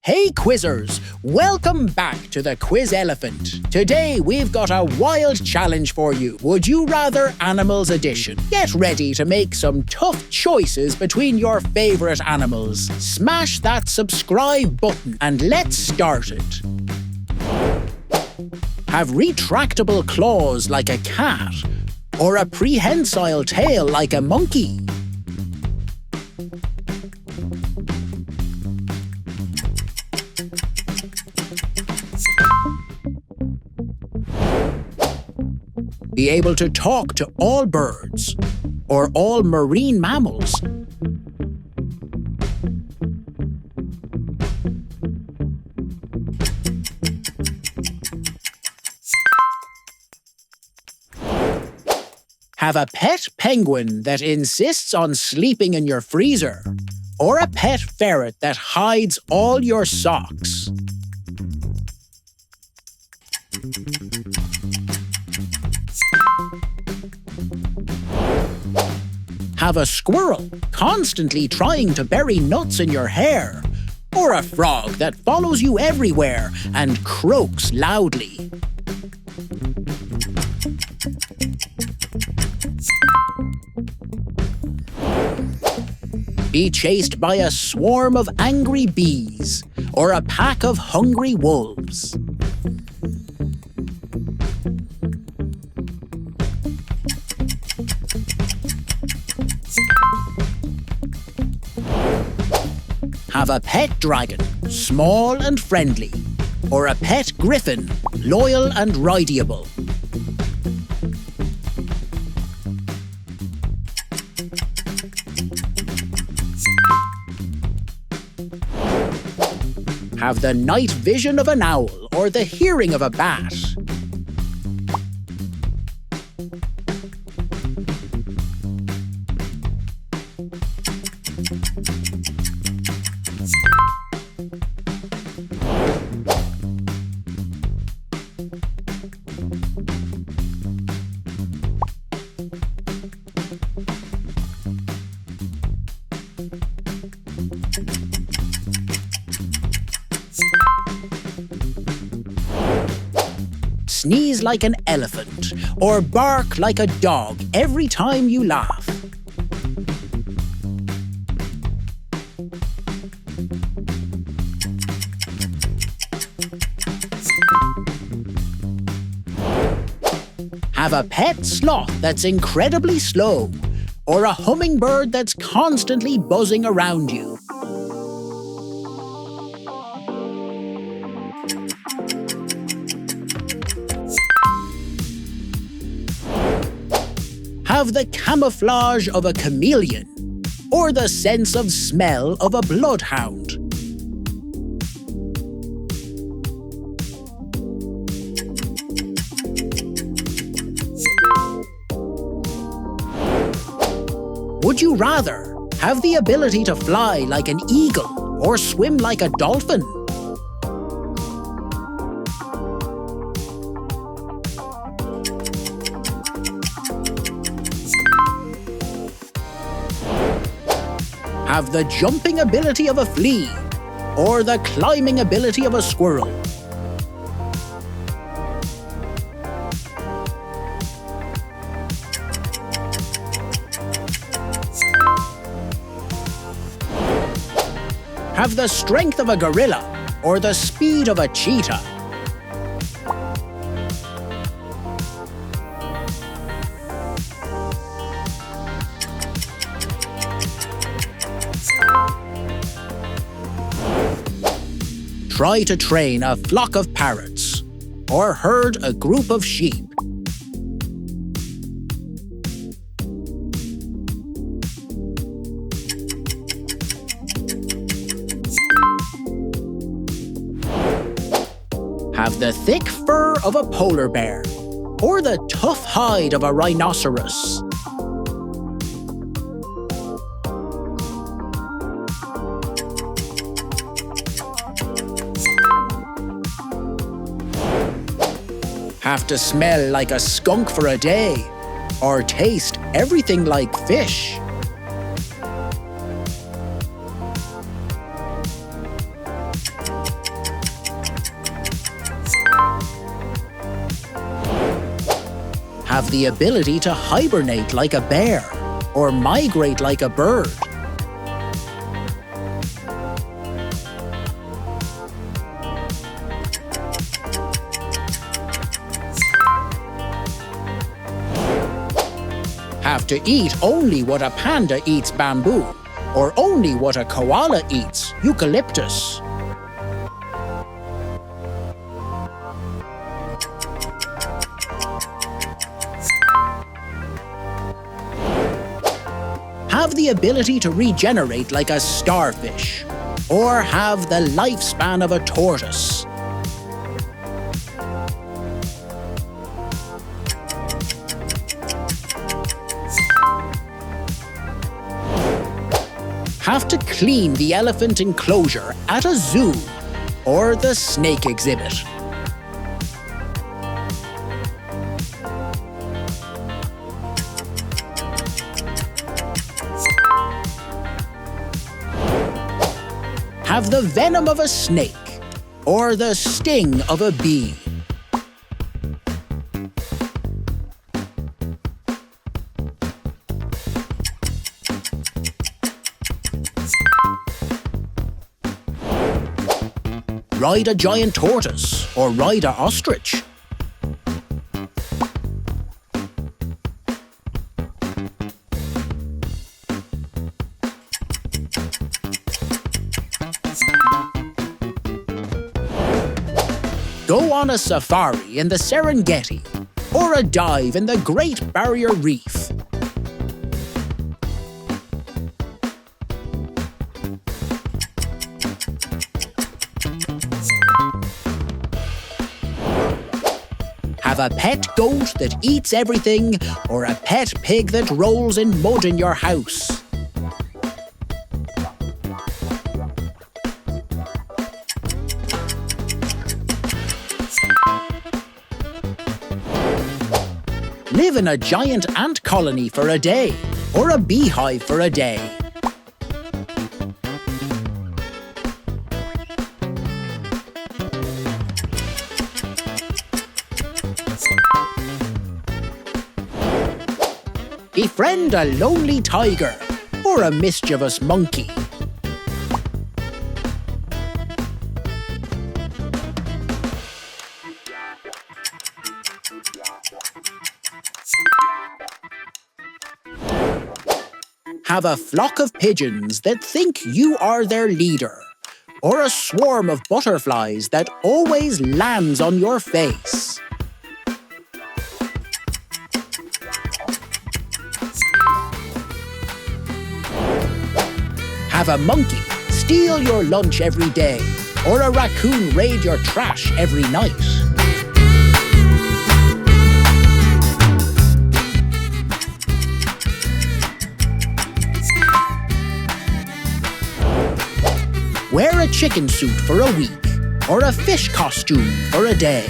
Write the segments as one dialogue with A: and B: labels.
A: Hey quizzers, welcome back to the Quiz Elephant. Today we've got a wild challenge for you. Would you rather animals edition? Get ready to make some tough choices between your favourite animals. Smash that subscribe button and let's start it. Have retractable claws like a cat or a prehensile tail like a monkey? Be able to talk to all birds or all marine mammals? Have a pet penguin that insists on sleeping in your freezer, or a pet ferret that hides all your socks? Have a squirrel constantly trying to bury nuts in your hair, or a frog that follows you everywhere and croaks loudly? Be chased by a swarm of angry bees or a pack of hungry wolves? Have a pet dragon, small and friendly, or a pet griffin, loyal and rideable? Have the night vision of an owl or the hearing of a bat? Sneeze like an elephant or bark like a dog every time you laugh? Have a pet sloth that's incredibly slow, or a hummingbird that's constantly buzzing around you? Have the camouflage of a chameleon or the sense of smell of a bloodhound? Would you rather have the ability to fly like an eagle or swim like a dolphin? Have the jumping ability of a flea or the climbing ability of a squirrel? Have the strength of a gorilla or the speed of a cheetah? Try to train a flock of parrots or herd a group of sheep? Have the thick fur of a polar bear or the tough hide of a rhinoceros? Have to smell like a skunk for a day or taste everything like fish? Have the ability to hibernate like a bear or migrate like a bird. Have to eat only what a panda eats, bamboo, or only what a koala eats, eucalyptus. Have the ability to regenerate like a starfish, or have the lifespan of a tortoise. Have to clean the elephant enclosure at a zoo or the snake exhibit. Have the venom of a snake or the sting of a bee. Ride a giant tortoise or ride a ostrich. Go on a safari in the Serengeti or a dive in the Great Barrier Reef. Have a pet goat that eats everything or a pet pig that rolls in mud in your house. Live in a giant ant colony for a day, or a beehive for a day. Befriend a lonely tiger, or a mischievous monkey. Have a flock of pigeons that think you are their leader, or a swarm of butterflies that always lands on your face. Have a monkey steal your lunch every day, or a raccoon raid your trash every night. Wear a chicken suit for a week, or a fish costume for a day.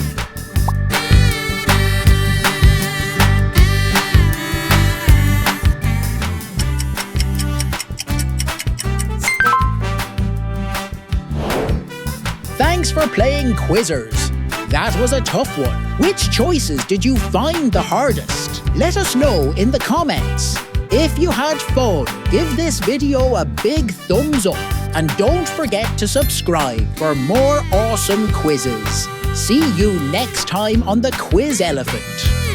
A: Thanks for playing Quizzers. That was a tough one. Which choices did you find the hardest? Let us know in the comments. If you had fun, give this video a big thumbs up. And don't forget to subscribe for more awesome quizzes. See you next time on the Quiz Elephant.